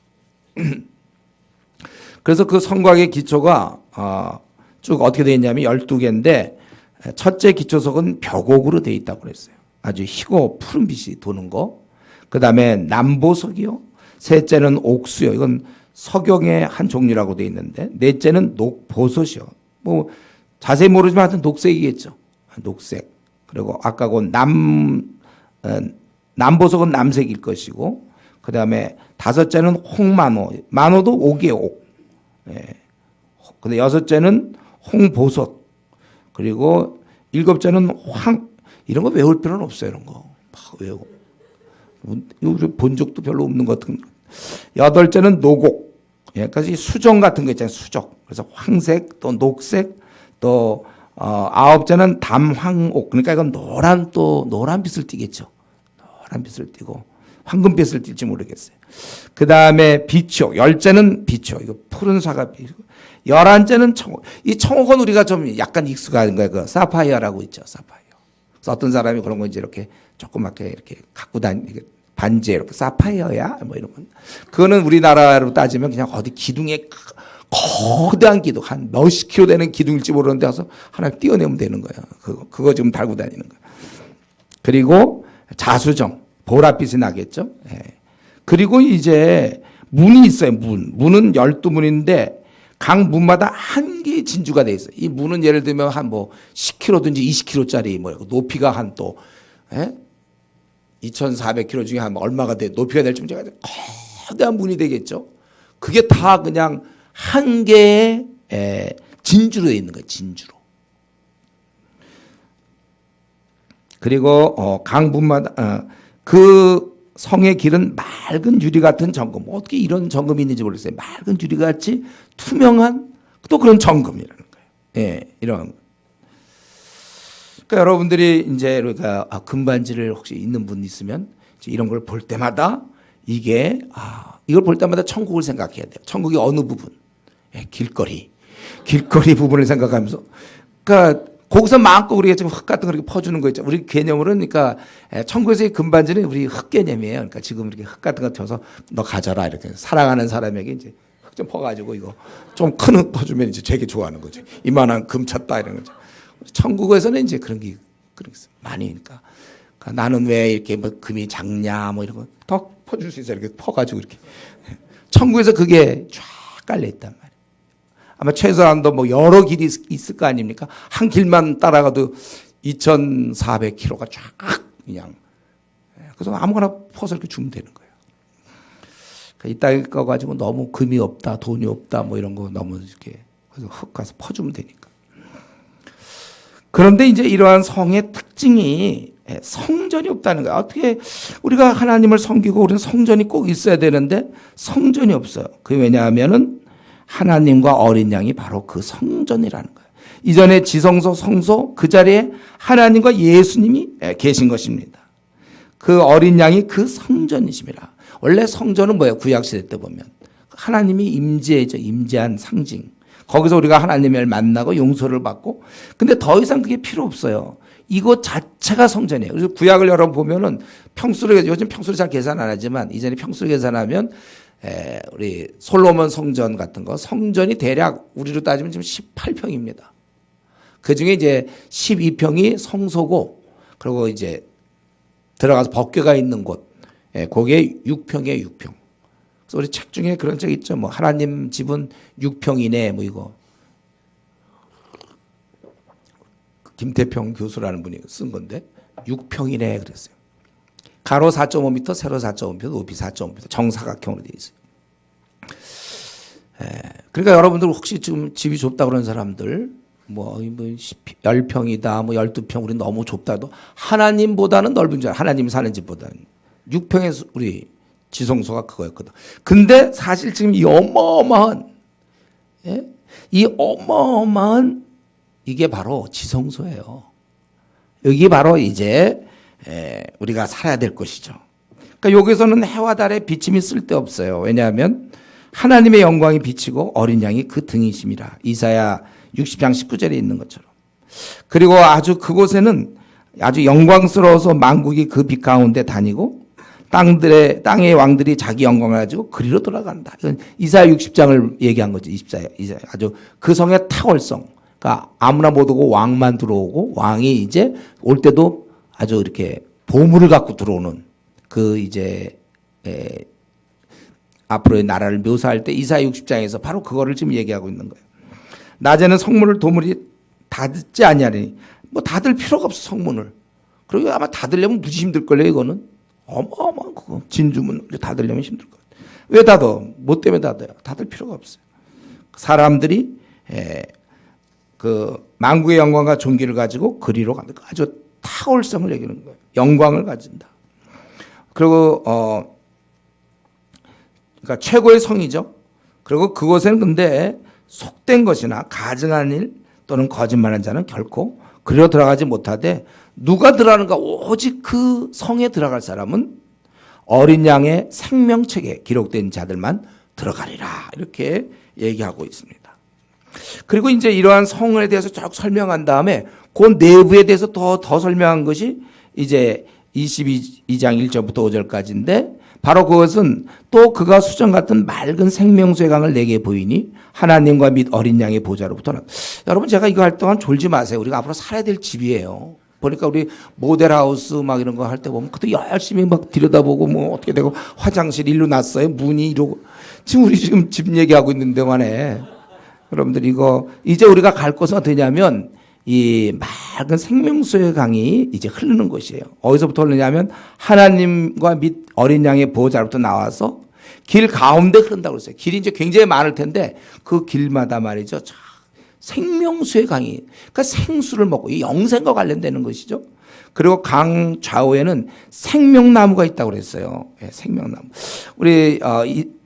Speaker 1: 그래서 그 성곽의 기초가 쭉 어떻게 되어 있냐면 12개인데 첫째 기초석은 벽옥으로 되어 있다고 그랬어요. 아주 희고 푸른 빛이 도는 거. 그 다음에 남보석이요. 셋째는 옥수요. 이건 석영의 한 종류라고 되어 있는데 넷째는 녹보석이요. 뭐 자세히 모르지만 하여튼 녹색이겠죠. 녹색. 그리고 아까 그 남보석은 남색일 것이고 그 다음에 다섯째는 홍만호. 만호도 옥이에요. 옥. 예. 근데 여섯째는 홍보석. 그리고 일곱째는 이런 거 외울 필요는 없어요. 이런 거. 막 외우고. 우리 본 적도 별로 없는 것 같은. 여덟째는 노곡. 여기까지 수정 같은 거 있잖아요. 수정. 그래서 황색 또 녹색 또 아홉째는 담황옥. 그러니까 이건 노란 빛을 띠겠죠. 노란 빛을 띠고 황금빛을 띠지 모르겠어요. 그 다음에 비초. 열째는 비초. 이거 푸른 사과빛. 11째는 청옥. 이 청옥은 우리가 좀 약간 익숙한 거예요. 그 사파이어라고 있죠. 사파이어. 그래서 어떤 사람이 그런 거 이제 이렇게 조그맣게 이렇게 갖고 다니는 반지에 이렇게 사파이어야 뭐 이런 건. 그거는 우리나라로 따지면 그냥 어디 기둥에 거대한 기둥 한 몇십 킬로 되는 기둥일지 모르는데 와서 하나 띄어내면 되는 거예요. 그거 지금 달고 다니는 거예요. 그리고 자수정 보랏빛이 나겠죠. 예. 그리고 이제 문이 있어요. 문은 12문인데 각 문마다 한 개의 진주가 돼 있어요. 이 문은 예를 들면 한 뭐 10km든지 20km짜리 뭐 높이가 한 또 2,400km 중에 한 얼마가 돼 높이가 될 정도가 거대한 문이 되겠죠. 그게 다 그냥 한 개의 진주로 되어 있는 거예요. 진주로. 그리고 각 문마다 그 성의 길은 맑은 유리 같은 정금. 어떻게 이런 정금이 있는지 모르겠어요. 맑은 유리 같이 투명한 또 그런 정금이라는 거예요. 예, 이런. 그러니까 여러분들이 이제 우리가 금반지를 혹시 있는 분 있으면 이런 걸 볼 때마다 이게 이걸 볼 때마다 천국을 생각해야 돼요. 천국이 어느 부분? 예, 길거리 부분을 생각하면서 그러니까 거기서 마음껏 우리가 지금 흙 같은 거 이렇게 퍼주는 거 있죠. 우리 개념으로는 그러니까 천국에서의 금반지는 우리 흙 개념이에요. 그러니까 지금 이렇게 흙 같은 거 쳐서 너 가져라 이렇게 사랑하는 사람에게 이제 흙 좀 퍼가지고 이거 좀 큰 흙 퍼주면 이제 되게 좋아하는 거죠. 이만한 금 찼다 이런 거죠. 천국에서는 이제 그런 게 많으니까. 그러니까 나는 왜 이렇게 뭐 금이 작냐 뭐 이런 거 더 퍼줄 수 있어요. 이렇게 퍼가지고 이렇게. 천국에서 그게 쫙 깔려 있단 말이에요. 아마 최소한도 뭐 여러 길이 있을 거 아닙니까? 한 길만 따라가도 2,400km가 쫙 그냥. 그래서 아무거나 퍼서 이렇게 주면 되는 거예요. 이 땅에 거 가지고 너무 금이 없다, 돈이 없다, 뭐 이런 거 너무 이렇게 흙 가서 퍼주면 되니까. 그런데 이제 이러한 성의 특징이 성전이 없다는 거야. 어떻게 우리가 하나님을 섬기고 우리는 성전이 꼭 있어야 되는데 성전이 없어요. 그게 왜냐하면은 하나님과 어린 양이 바로 그 성전이라는 거예요. 이전에 지성소, 성소 그 자리에 하나님과 예수님이 계신 것입니다. 그 어린 양이 그 성전이십니다. 원래 성전은 뭐예요? 구약시대 때 보면 하나님이 임재한 상징. 거기서 우리가 하나님을 만나고 용서를 받고, 근데 더 이상 그게 필요 없어요. 이곳 자체가 성전이에요. 그래서 구약을 여러분 보면은 평수로, 요즘 평수로 잘 계산 안 하지만 이전에 평수로 계산하면 우리 솔로몬 성전 같은 거 성전이 대략 우리로 따지면 지금 18평입니다. 그 중에 이제 12평이 성소고, 그리고 이제 들어가서 법궤가 있는 곳, 거기에 6평이에요, 6평. 그래서 우리 책 중에 그런 책 있죠. 뭐 하나님 집은 6평이네, 뭐 이거. 김태평 교수라는 분이 쓴 건데 6평이네 그랬어요. 가로 4.5m, 세로 4.5m, 높이 4.5m, 정사각형으로 되어 있어요. 그러니까 여러분들 혹시 지금 집이 좁다 그런 사람들, 뭐 10평이다, 뭐 12평, 우리 너무 좁다도 하나님보다는 넓은 줄 알아요. 하나님이 사는 집보다는. 6평에서 우리 지성소가 그거였거든. 근데 사실 지금 이 어마어마한 이게 바로 지성소예요. 여기 바로 이제 우리가 살아야 될 것이죠. 그러니까 여기서는 해와 달의 비침이 쓸데없어요. 왜냐하면 하나님의 영광이 비치고 어린 양이 그 등이심이라. 이사야 60장 19절에 있는 것처럼. 그리고 아주 그곳에는 아주 영광스러워서 만국이 그 빛 가운데 다니고 땅의 왕들이 자기 영광을 가지고 그리로 돌아간다. 이건 이사야 60장을 얘기한 거죠. 이사야. 아주 그 성의 탁월성. 그러니까 아무나 못 오고 왕만 들어오고, 왕이 이제 올 때도 아주 이렇게 보물을 갖고 들어오는 그 이제 앞으로의 나라를 묘사할 때 이사야 60장에서 바로 그거를 지금 얘기하고 있는 거예요. 낮에는 성문을 도무지 닫지 아니하리니, 뭐 닫을 필요가 없어 성문을. 그리고 아마 닫으려면 무지 힘들걸요. 이거는 어마어마한 그거 진주문 닫으려면 힘들 거예요. 왜 닫아? 뭐 때문에 닫아요? 닫을 필요가 없어요. 사람들이 그 만국의 영광과 존귀를 가지고 그리로 간다. 아주 탁월성을 얘기하는 거예요. 영광을 가진다. 그리고 그러니까 최고의 성이죠. 그리고 그곳에는 근데 속된 것이나 가증한 일 또는 거짓말한 자는 결코 그리로 들어가지 못하되, 누가 들어가는가? 오직 그 성에 들어갈 사람은 어린 양의 생명책에 기록된 자들만 들어가리라. 이렇게 얘기하고 있습니다. 그리고 이제 이러한 성에 대해서 쭉 설명한 다음에 그 내부에 대해서 더 설명한 것이 이제 22장 1절부터 5절까지인데, 바로 그것은 또 그가 수정 같은 맑은 생명수의 강을 내게 보이니 하나님과 및 어린 양의 보좌로부터. 여러분, 제가 이거 할 동안 졸지 마세요. 우리가 앞으로 살아야 될 집이에요. 보니까 우리 모델하우스 막 이런 거 할 때 보면 그때 열심히 막 들여다보고 뭐 어떻게 되고, 화장실 일로 났어요, 문이 이러고. 지금 우리 지금 집 얘기하고 있는 동안에 여러분들 이거 이제 우리가 갈 곳은 어디냐면 이 맑은 생명수의 강이 이제 흐르는 곳이에요. 어디서부터 흐르냐면 하나님과 및 어린 양의 보호자로부터 나와서 길 가운데 흐른다고 그랬어요. 길이 이제 굉장히 많을 텐데 그 길마다 말이죠, 생명수의 강이, 그러니까 생수를 먹고 이 영생과 관련되는 것이죠. 그리고 강 좌우에는 생명나무가 있다고 그랬어요. 생명나무. 우리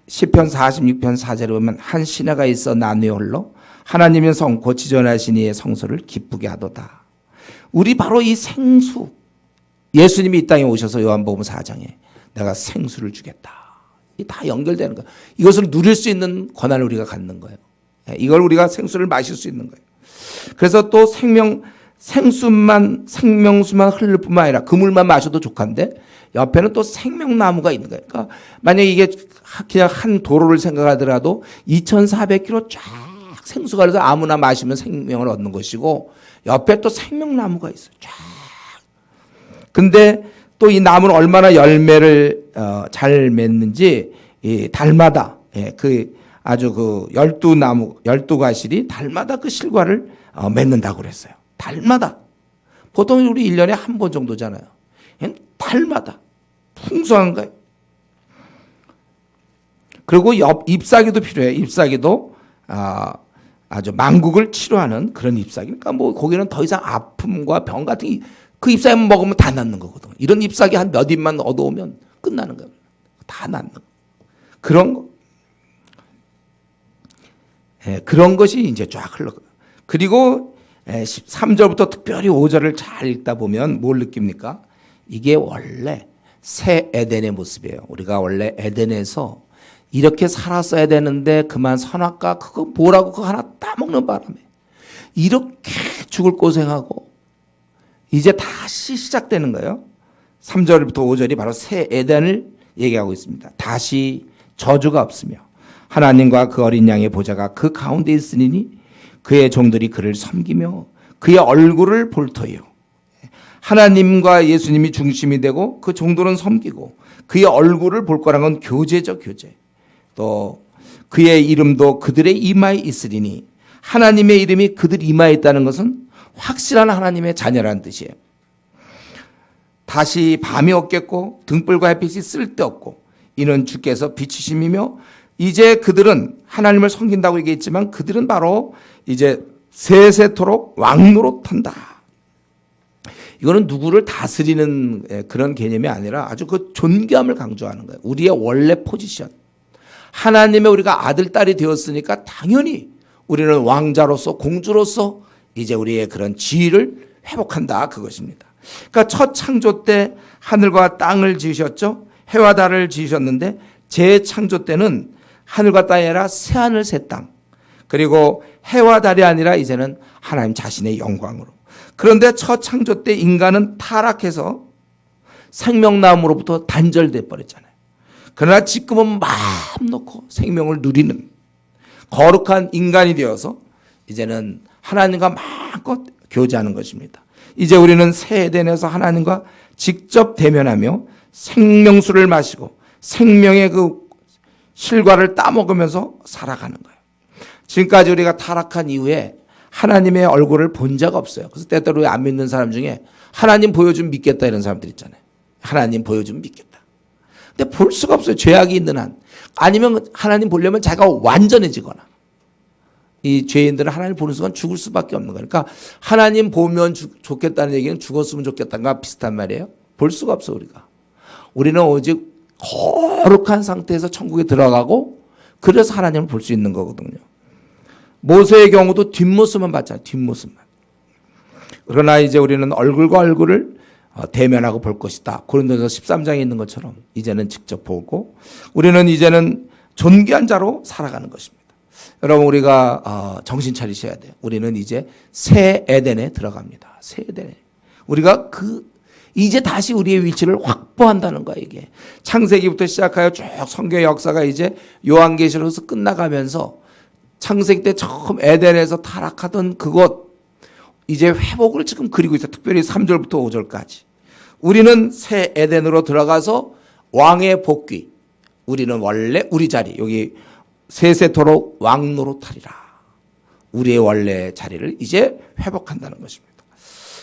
Speaker 1: 시편 46편 4절에 보면 한 시내가 있어 나누어 흘러 하나님의 성 곧 지존하신 이의 성소를 기쁘게 하도다. 우리 바로 이 생수, 예수님이 이 땅에 오셔서 요한복음 4장에 내가 생수를 주겠다. 이 다 연결되는 거예요. 이것을 누릴 수 있는 권한을 우리가 갖는 거예요. 이걸 우리가 생수를 마실 수 있는 거예요. 그래서 또 생수만, 생명수만 흐를 뿐만 아니라 그 물만 마셔도 족한데 옆에는 또 생명나무가 있는 거예요. 그러니까 만약에 이게 그냥 한 도로를 생각하더라도 2,400km 쫙 생수가 흐르서 아무나 마시면 생명을 얻는 것이고, 옆에 또 생명나무가 있어요. 쫙. 근데 또 이 나무는 얼마나 열매를 잘 맺는지 이 달마다 그 아주 그 12나무, 12가실이 달마다 그 실과를 맺는다고 그랬어요. 달마다. 보통 우리 1년에 한 번 정도잖아요. 달마다. 풍성한 거예요. 그리고 잎사귀도 필요해요. 잎사귀도 아주 만국을 치료하는 그런 잎사귀. 그러니까 뭐 거기는 더 이상 아픔과 병 같은 그 잎사귀만 먹으면 다 낫는 거거든요. 이런 잎사귀 한 몇 잎만 얻어오면 끝나는 거예요. 다 낫는 거. 그런 거. 그런 것이 이제 쫙 흘러가요. 그리고 13절부터 특별히 5절을 잘 읽다 보면 뭘 느낍니까? 이게 원래 새 에덴의 모습이에요. 우리가 원래 에덴에서 이렇게 살았어야 되는데 그만 선악과 그거 뭐라고 그거 하나 따먹는 바람에 이렇게 죽을 고생하고 이제 다시 시작되는 거예요. 3절부터 5절이 바로 새 에덴을 얘기하고 있습니다. 다시 저주가 없으며 하나님과 그 어린 양의 보좌가 그 가운데 있으니 그의 종들이 그를 섬기며 그의 얼굴을 볼 터이요. 하나님과 예수님이 중심이 되고 그 종들은 섬기고 그의 얼굴을 볼 거란 건 교제죠, 교제. 또 그의 이름도 그들의 이마에 있으리니 하나님의 이름이 그들 이마에 있다는 것은 확실한 하나님의 자녀라는 뜻이에요. 다시 밤이 없겠고 등불과 햇빛이 쓸데없고 이는 주께서 빛이심이며 이제 그들은 하나님을 섬긴다고 얘기했지만 그들은 바로 이제 세세토록 왕노릇한다. 이거는 누구를 다스리는 그런 개념이 아니라 아주 그 존귀함을 강조하는 거예요. 우리의 원래 포지션. 하나님의 우리가 아들, 딸이 되었으니까 당연히 우리는 왕자로서 공주로서 이제 우리의 그런 지위를 회복한다. 그것입니다. 그러니까 첫 창조 때 하늘과 땅을 지으셨죠. 해와 달을 지으셨는데 재창조 때는 하늘과 땅이 아니라 새하늘 새 땅. 그리고 해와 달이 아니라 이제는 하나님 자신의 영광으로. 그런데 첫 창조 때 인간은 타락해서 생명나무로부터 단절돼 버렸잖아요. 그러나 지금은 마음 놓고 생명을 누리는 거룩한 인간이 되어서 이제는 하나님과 마음껏 교제하는 것입니다. 이제 우리는 새 에덴에서 하나님과 직접 대면하며 생명수를 마시고 생명의 그 실과를 따먹으면서 살아가는 거예요. 지금까지 우리가 타락한 이후에 하나님의 얼굴을 본 적 없어요. 그래서 때때로 안 믿는 사람 중에 하나님 보여주면 믿겠다 이런 사람들 있잖아요. 하나님 보여주면 믿겠다. 근데 볼 수가 없어요. 죄악이 있는 한. 아니면 하나님 보려면 자기가 완전해지거나. 이 죄인들은 하나님 보는 순간 죽을 수밖에 없는 거예요. 그러니까 하나님 보면 좋겠다는 얘기는 죽었으면 좋겠다는 거와 비슷한 말이에요. 볼 수가 없어 우리가. 우리는 오직 거룩한 상태에서 천국에 들어가고 그래서 하나님을 볼 수 있는 거거든요. 모세의 경우도 뒷모습만 봤잖아요. 뒷모습만. 그러나 이제 우리는 얼굴과 얼굴을 대면하고 볼 것이다. 고린도서 13장에 있는 것처럼 이제는 직접 보고 우리는 이제는 존귀한 자로 살아가는 것입니다. 여러분 우리가 정신 차리셔야 돼요. 우리는 이제 새 에덴에 들어갑니다. 새 에덴에. 우리가 이제 다시 우리의 위치를 확보한다는 거야 이게. 창세기부터 시작하여 쭉 성경의 역사가 이제 요한계시로서 끝나가면서 창세기 때 처음 에덴에서 타락하던 그곳 이제 회복을 지금 그리고 있어요. 특별히 3절부터 5절까지. 우리는 새 에덴으로 들어가서 왕의 복귀. 우리는 원래 우리 자리 여기 세세토록 왕노릇하리라. 우리의 원래 자리를 이제 회복한다는 것입니다.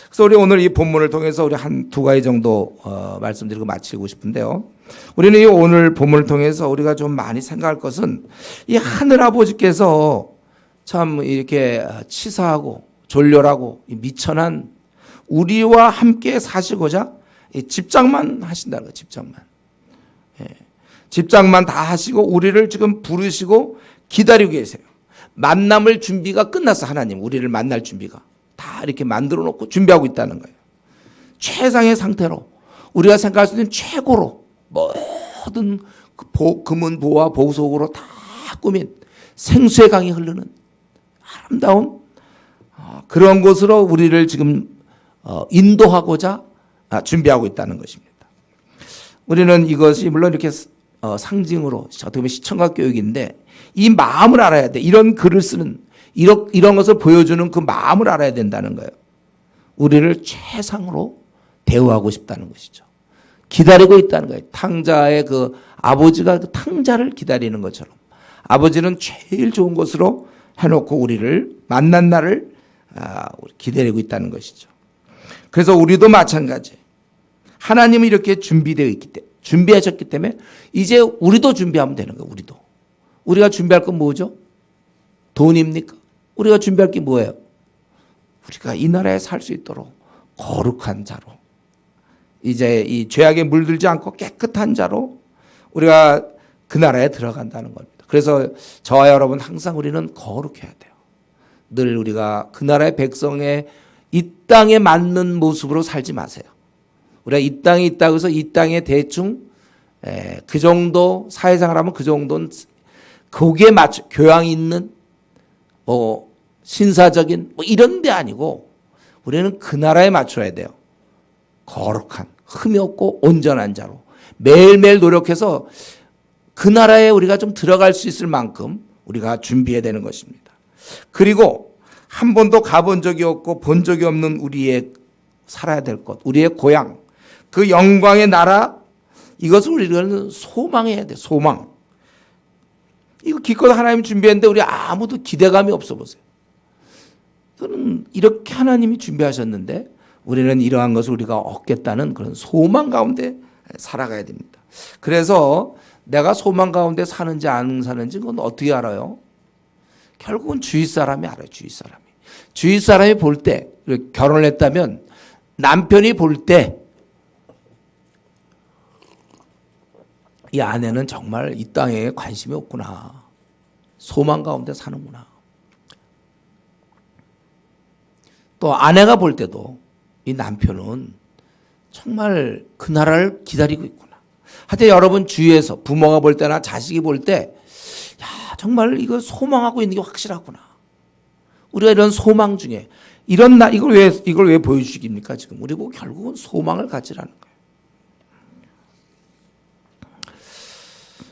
Speaker 1: 그래서 우리 오늘 이 본문을 통해서 우리 한 두 가지 정도 말씀드리고 마치고 싶은데요. 우리는 이 오늘 본문을 통해서 우리가 좀 많이 생각할 것은 이 하늘아버지께서 참 이렇게 치사하고 졸렬하고 미천한 우리와 함께 사시고자 집장만 하신다는 거예요. 집장만. 집장만 다 하시고 우리를 지금 부르시고 기다리고 계세요. 만남을 준비가 끝났어. 하나님 우리를 만날 준비가 다 이렇게 만들어 놓고 준비하고 있다는 거예요. 최상의 상태로 우리가 생각할 수 있는 최고로 모든 금은 보화 보석으로 다 꾸민 생수의 강이 흐르는 아름다운 그런 곳으로 우리를 지금 인도하고자 준비하고 있다는 것입니다. 우리는 이것이 물론 이렇게 상징으로 어떻게 보면 시청각 교육인데 이 마음을 알아야 돼. 이런 글을 쓰는 이런 것을 보여주는 그 마음을 알아야 된다는 거예요. 우리를 최상으로 대우하고 싶다는 것이죠. 기다리고 있다는 거예요. 탕자의 그 아버지가 그 탕자를 기다리는 것처럼 아버지는 제일 좋은 것으로 해놓고 우리를 만난 날을 기다리고 있다는 것이죠. 그래서 우리도 마찬가지. 하나님이 이렇게 준비되어 있기 때문에 준비하셨기 때문에 이제 우리도 준비하면 되는 거예요. 우리가 준비할 건 뭐죠? 돈입니까? 우리가 준비할 게 뭐예요? 우리가 이 나라에 살 수 있도록 거룩한 자로, 이제 이 죄악에 물들지 않고 깨끗한 자로 우리가 그 나라에 들어간다는 겁니다. 그래서 저와 여러분 항상 우리는 거룩해야 돼요. 늘 우리가 그 나라의 백성의 이 땅에 맞는 모습으로 살지 마세요. 우리가 이 땅에 있다고 해서 이 땅에 대충 그 정도 사회생활하면 그 정도는 거기에 맞춰 교양 있는 신사적인 이런 데 아니고 우리는 그 나라에 맞춰야 돼요. 거룩한 흠이 없고 온전한 자로 매일매일 노력해서 그 나라에 우리가 좀 들어갈 수 있을 만큼 우리가 준비해야 되는 것입니다. 그리고 한 번도 가본 적이 없고 본 적이 없는 우리의 살아야 될 것, 우리의 고향, 그 영광의 나라, 이것을 우리는 소망해야 돼. 소망. 이거 기껏 하나님 준비했는데 우리 아무도 기대감이 없어 보세요. 저는 이렇게 하나님이 준비하셨는데 우리는 이러한 것을 우리가 얻겠다는 그런 소망 가운데 살아가야 됩니다. 그래서 내가 소망 가운데 사는지 안 사는지 그건 어떻게 알아요? 결국은 주위 사람이 알아요. 주위 사람이 볼 때, 결혼을 했다면 남편이 볼 때 이 아내는 정말 이 땅에 관심이 없구나. 소망 가운데 사는구나. 또 아내가 볼 때도 이 남편은 정말 그 나라를 기다리고 있구나. 하여튼 여러분 주위에서 부모가 볼 때나 자식이 볼 때, 야, 정말 이거 소망하고 있는 게 확실하구나. 우리가 이런 소망 중에 이걸 왜 보여주십니까? 지금 우리 보고 결국은 소망을 가지라는 거예요.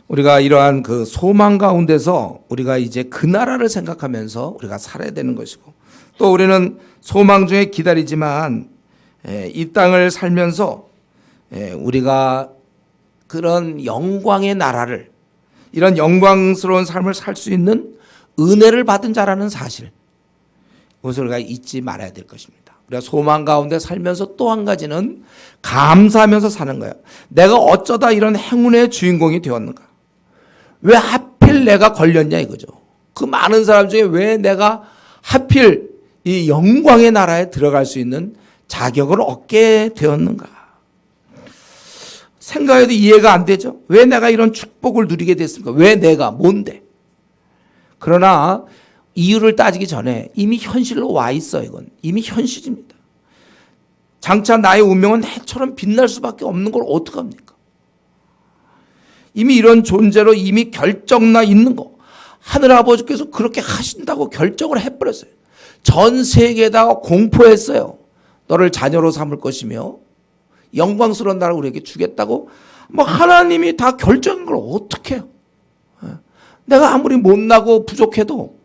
Speaker 1: 우리가 이러한 그 소망 가운데서 우리가 이제 그 나라를 생각하면서 우리가 살아야 되는 것이고, 또 우리는 소망 중에 기다리지만 이 땅을 살면서 우리가 그런 영광의 나라를, 이런 영광스러운 삶을 살 수 있는 은혜를 받은 자라는 사실, 그것을 우리가 잊지 말아야 될 것입니다. 우리가 소망 가운데 살면서 또 한 가지는 감사하면서 사는 거예요. 내가 어쩌다 이런 행운의 주인공이 되었는가? 왜 하필 내가 걸렸냐 이거죠. 그 많은 사람 중에 왜 내가 하필 이 영광의 나라에 들어갈 수 있는 자격을 얻게 되었는가? 생각해도 이해가 안 되죠. 왜 내가 이런 축복을 누리게 됐습니까? 왜 내가 뭔데? 그러나 이유를 따지기 전에 이미 현실로 와 있어요. 이건 이미 현실입니다. 장차 나의 운명은 해처럼 빛날 수밖에 없는 걸 어떡합니까? 이미 이런 존재로 이미 결정나 있는 거. 하늘아버지께서 그렇게 하신다고 결정을 해버렸어요. 전 세계에다가 공포했어요. 너를 자녀로 삼을 것이며 영광스러운 나라를 우리에게 주겠다고 하나님이 다 결정한 걸 어떻게 해요? 내가 아무리 못나고 부족해도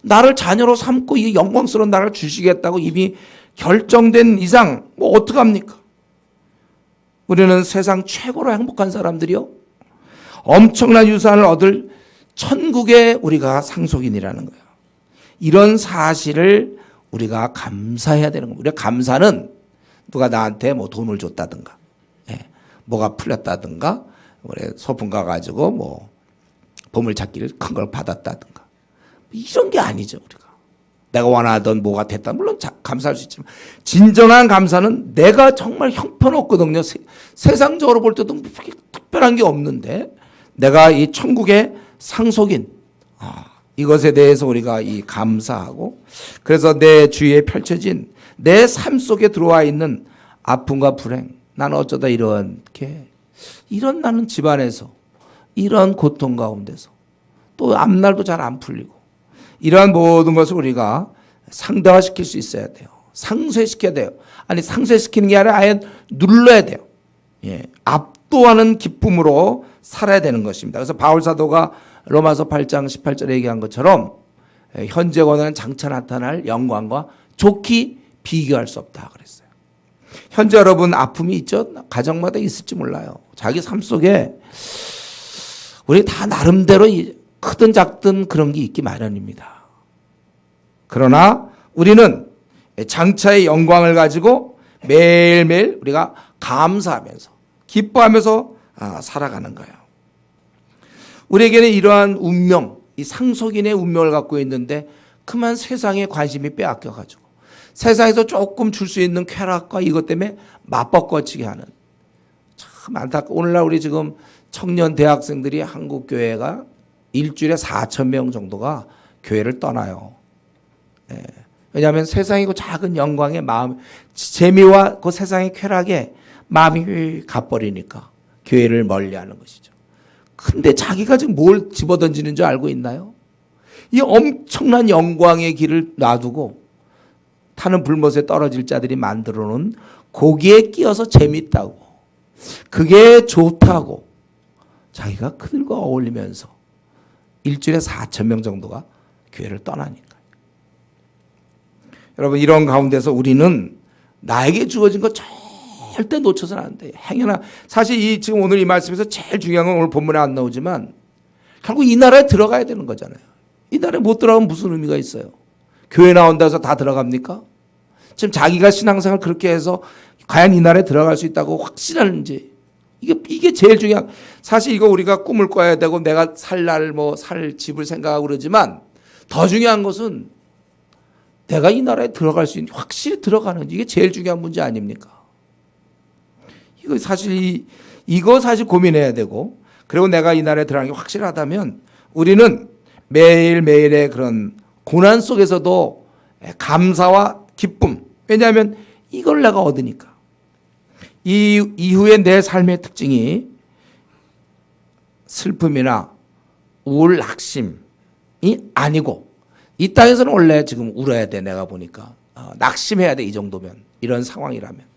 Speaker 1: 나를 자녀로 삼고 이 영광스러운 나라를 주시겠다고 이미 결정된 이상 어떡합니까? 우리는 세상 최고로 행복한 사람들이요, 엄청난 유산을 얻을 천국의 우리가 상속인이라는 거예요. 이런 사실을 우리가 감사해야 되는 겁니다. 우리가 감사는 누가 나한테 돈을 줬다든가, 뭐가 풀렸다든가, 소풍 가가지고 보물찾기를 큰 걸 받았다든가, 이런 게 아니죠. 우리가 내가 원하던 뭐가 됐다, 물론 감사할 수 있지만 진정한 감사는 내가 정말 형편없거든요. 세상적으로 볼 때도 특별한 게 없는데 내가 이 천국의 상속인, 이것에 대해서 우리가 이 감사하고, 그래서 내 주위에 펼쳐진 내 삶 속에 들어와 있는 아픔과 불행, 나는 어쩌다 이렇게 이런 나는 집안에서 이런 고통 가운데서 또 앞날도 잘 안 풀리고, 이러한 모든 것을 우리가 상대화시킬 수 있어야 돼요. 상쇄시켜야 돼요. 아니, 상쇄시키는 게 아니라 아예 눌러야 돼요. 압도하는 기쁨으로 살아야 되는 것입니다. 그래서 바울 사도가 로마서 8장 18절에 얘기한 것처럼 현재 원하는 장차 나타날 영광과 좋게 비교할 수 없다 그랬어요. 현재 여러분 아픔이 있죠? 가정마다 있을지 몰라요. 자기 삶 속에 우리 다 나름대로 크든 작든 그런 게 있기 마련입니다. 그러나 우리는 장차의 영광을 가지고 매일매일 우리가 감사하면서 기뻐하면서 살아가는 거예요. 우리에게는 이러한 운명, 이 상속인의 운명을 갖고 있는데 그만 세상에 관심이 빼앗겨가지고 세상에서 조금 줄 수 있는 쾌락과 이것 때문에 맞벌거치게 하는, 참 안타까워. 오늘날 우리 지금 청년 대학생들이 한국 교회가 일주일에 4천 명 정도가 교회를 떠나요. 예. 왜냐하면 세상이고 작은 영광에 마음, 재미와 그 세상의 쾌락에 마음이 가버리니까 교회를 멀리하는 것이죠. 근데 자기가 지금 뭘 집어던지는 줄 알고 있나요? 이 엄청난 영광의 길을 놔두고 타는 불못에 떨어질 자들이 만들어 놓은 거기에 끼어서 재밌다고, 그게 좋다고 자기가 그들과 어울리면서 일주일에 4천 명 정도가 교회를 떠나니까. 여러분, 이런 가운데서 우리는 나에게 주어진 거 절대 놓쳐서는 안 돼요. 행여나 사실 이 지금 오늘 이 말씀에서 제일 중요한 건 오늘 본문에 안 나오지만 결국 이 나라에 들어가야 되는 거잖아요. 이 나라에 못 들어가면 무슨 의미가 있어요? 교회 나온다 해서 다 들어갑니까? 지금 자기가 신앙생활 그렇게 해서 과연 이 나라에 들어갈 수 있다고 확신하는지, 이게 제일 중요한. 사실 이거 우리가 꿈을 꿔야 되고 내가 살 날 뭐 살 집을 생각하고 그러지만 더 중요한 것은 내가 이 나라에 들어갈 수 있는, 확실히 들어가는지, 이게 제일 중요한 문제 아닙니까? 이거 사실 고민해야 되고, 그리고 내가 이 나라에 들어가는 게 확실하다면 우리는 매일매일의 그런 고난 속에서도 감사와 기쁨, 왜냐하면 이걸 내가 얻으니까. 이 이후에 내 삶의 특징이 슬픔이나 우울, 낙심이 아니고, 이 땅에서는 원래 지금 울어야 돼. 내가 보니까 낙심해야 돼. 이 정도면, 이런 상황이라면.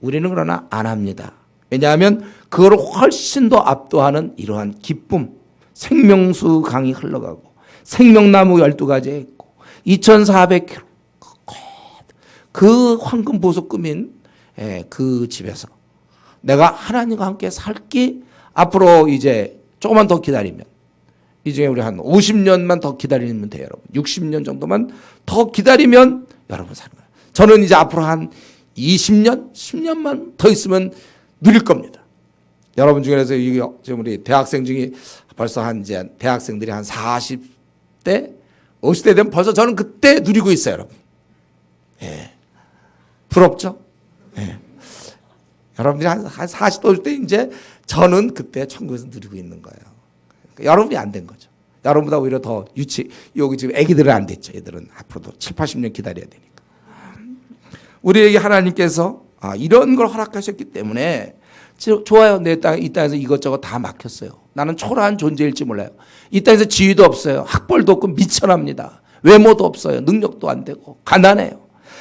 Speaker 1: 우리는 그러나 안 합니다. 왜냐하면 그걸 훨씬 더 압도하는 이러한 기쁨, 생명수 강이 흘러가고 생명나무 12가지에 있고 2,400km 그 황금 보석 금인 그 집에서 내가 하나님과 함께 살기, 앞으로 이제 조금만 더 기다리면, 이 중에 우리 한 50년만 더 기다리면 돼요, 여러분. 60년 정도만 더 기다리면 여러분 사는 거예요. 저는 이제 앞으로 한 20년, 10년만 더 있으면 누릴 겁니다. 여러분 중에서 지금 우리 대학생 중에 벌써 이제 대학생들이 한 40대, 50대 되면 벌써 저는 그때 누리고 있어요, 여러분. 예. 부럽죠? 예. 여러분들이 한 40대, 50대 이제 저는 그때 천국에서 누리고 있는 거예요. 그러니까 여러분이 안 된 거죠. 여러분보다 오히려 더 여기 지금 애기들은 안 됐죠. 애들은 앞으로도 7, 80년 기다려야 되니까. 우리에게 하나님께서 이런 걸 허락하셨기 때문에 좋아요. 이 땅에서 이것저것 다 막혔어요. 나는 초라한 존재일지 몰라요. 이 땅에서 지위도 없어요. 학벌도 없고 미천합니다. 외모도 없어요. 능력도 안 되고 가난해요.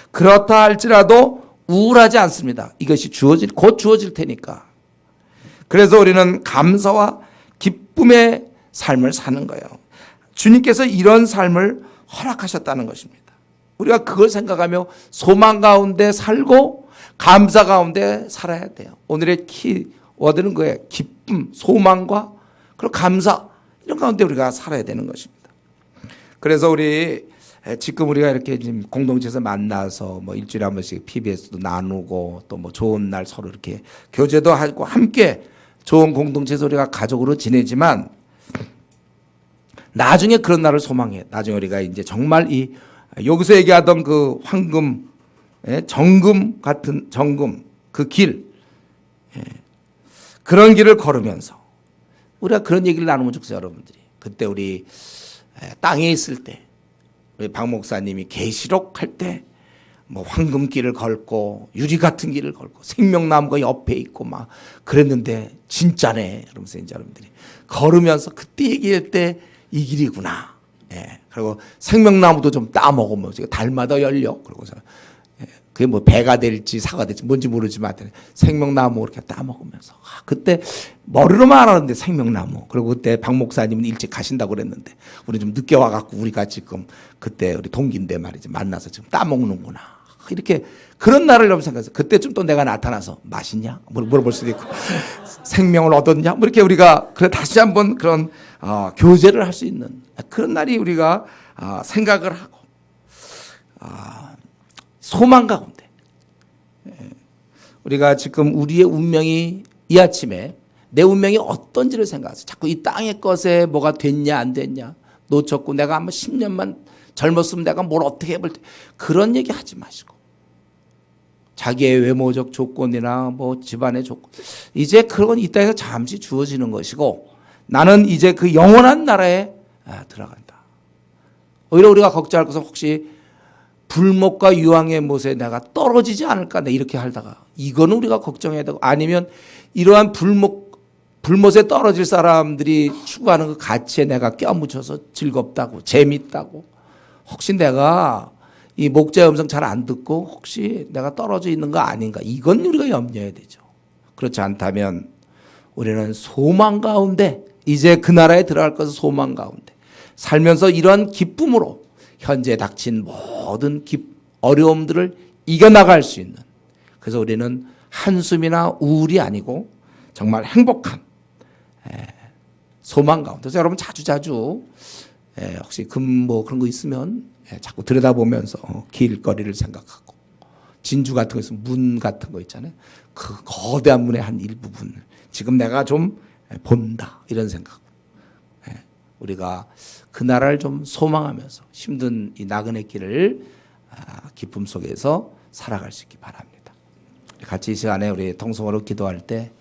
Speaker 1: 그렇다 할지라도 우울하지 않습니다. 이것이 곧 주어질 테니까. 그래서 우리는 감사와 기쁨의 삶을 사는 거예요. 주님께서 이런 삶을 허락하셨다는 것입니다. 우리가 그걸 생각하며 소망 가운데 살고 감사 가운데 살아야 돼요. 오늘의 키워드는 거예요. 기쁨, 소망과 그리고 감사, 이런 가운데 우리가 살아야 되는 것입니다. 그래서 지금 우리가 이렇게 지금 공동체에서 만나서 뭐 일주일에 한 번씩 PBS도 나누고 또 뭐 좋은 날 서로 이렇게 교제도 하고 함께 좋은 공동체에서 우리가 가족으로 지내지만, 나중에 그런 날을 소망해. 나중에 우리가 이제 정말 여기서 얘기하던 그 황금, 정금 같은 그 길, 그런 길을 걸으면서 우리가 그런 얘기를 나누면 좋겠어요, 여러분들이. 그때 우리 땅에 있을 때 우리 박 목사님이 계시록 할 때 뭐 황금길을 걸고 유리 같은 길을 걸고 생명나무가 옆에 있고 막 그랬는데 진짜네, 그러면서 이제 여러분들이 걸으면서 그때 얘기할 때 이 길이구나. 그리고 생명나무도 좀 따먹으면서 달마다 열려. 그러고서 그게 뭐 배가 될지 사가 될지 뭔지 모르지만 생명나무 이렇게 따먹으면서 그때 머리로만 알았는데 생명나무. 그리고 그때 박 목사님은 일찍 가신다고 그랬는데 우리 좀 늦게 와갖고 우리가 지금 그때 우리 동기인데 말이지 만나서 지금 따먹는구나. 이렇게 그런 날을 여러분 생각해서 그때쯤 또 내가 나타나서 맛있냐? 물어볼 수도 있고 생명을 얻었냐? 뭐 이렇게 우리가 다시 한번 그런 교제를 할 수 있는 그런 날이 우리가 생각을 하고 소망 가운데 우리가 지금 우리의 운명이 이 아침에 내 운명이 어떤지를 생각하세요. 자꾸 이 땅의 것에 뭐가 됐냐 안 됐냐 놓쳤고 내가 한번 10년만 젊었으면 내가 뭘 어떻게 해볼 때 그런 얘기 하지 마시고 자기의 외모적 조건이나 뭐 집안의 조건 이제 그건 이 땅에서 잠시 주어지는 것이고 나는 이제 그 영원한 나라에 들어간다. 오히려 우리가 걱정할 것은 혹시 불못과 유황의 못에 내가 떨어지지 않을까 내 이렇게 하다가 이거는 우리가 걱정해야 되고 아니면 이러한 불못에 떨어질 사람들이 추구하는 그 가치에 내가 껴묻혀서 즐겁다고 재밌다고 혹시 내가 이 목자의 음성 잘 안 듣고 혹시 내가 떨어져 있는 거 아닌가 이건 우리가 염려해야 되죠. 그렇지 않다면 우리는 소망 가운데 이제 그 나라에 들어갈 것은 소망 가운데 살면서 이러한 기쁨으로 현재 닥친 모든 어려움들을 이겨나갈 수 있는 그래서 우리는 한숨이나 우울이 아니고 정말 행복한 소망 가운데 그래서 여러분 자주자주 혹시 뭐 그런 거 있으면 자꾸 들여다보면서 길거리를 생각하고 진주 같은 거 있으면 문 같은 거 있잖아요. 그 거대한 문의 한 일부분을 지금 내가 좀 본다 이런 생각. 우리가 그 나라를 좀 소망하면서 힘든 이 나그네 길을 기쁨 속에서 살아갈 수 있기 바랍니다. 같이 이 시간에 우리 통성으로 기도할 때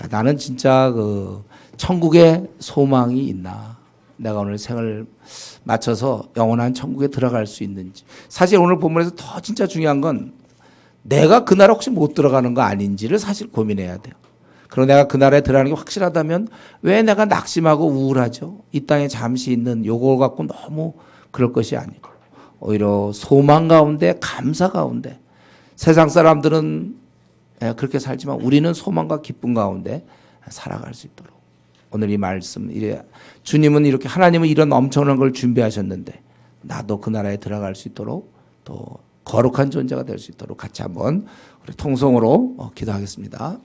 Speaker 1: 나는 진짜 그 천국에 소망이 있나? 내가 오늘 생을 마쳐서 영원한 천국에 들어갈 수 있는지. 사실 오늘 본문에서 더 진짜 중요한 건 내가 그 나라 혹시 못 들어가는 거 아닌지를 사실 고민해야 돼요. 그리고 내가 그 나라에 들어가는 게 확실하다면 왜 내가 낙심하고 우울하죠? 이 땅에 잠시 있는 요걸 갖고 너무 그럴 것이 아니고 오히려 소망 가운데 감사 가운데 세상 사람들은 그렇게 살지만 우리는 소망과 기쁨 가운데 살아갈 수 있도록 오늘 이 말씀 주님은 이렇게 하나님은 이런 엄청난 걸 준비하셨는데 나도 그 나라에 들어갈 수 있도록 또 거룩한 존재가 될 수 있도록 같이 한번 우리 통성으로 기도하겠습니다.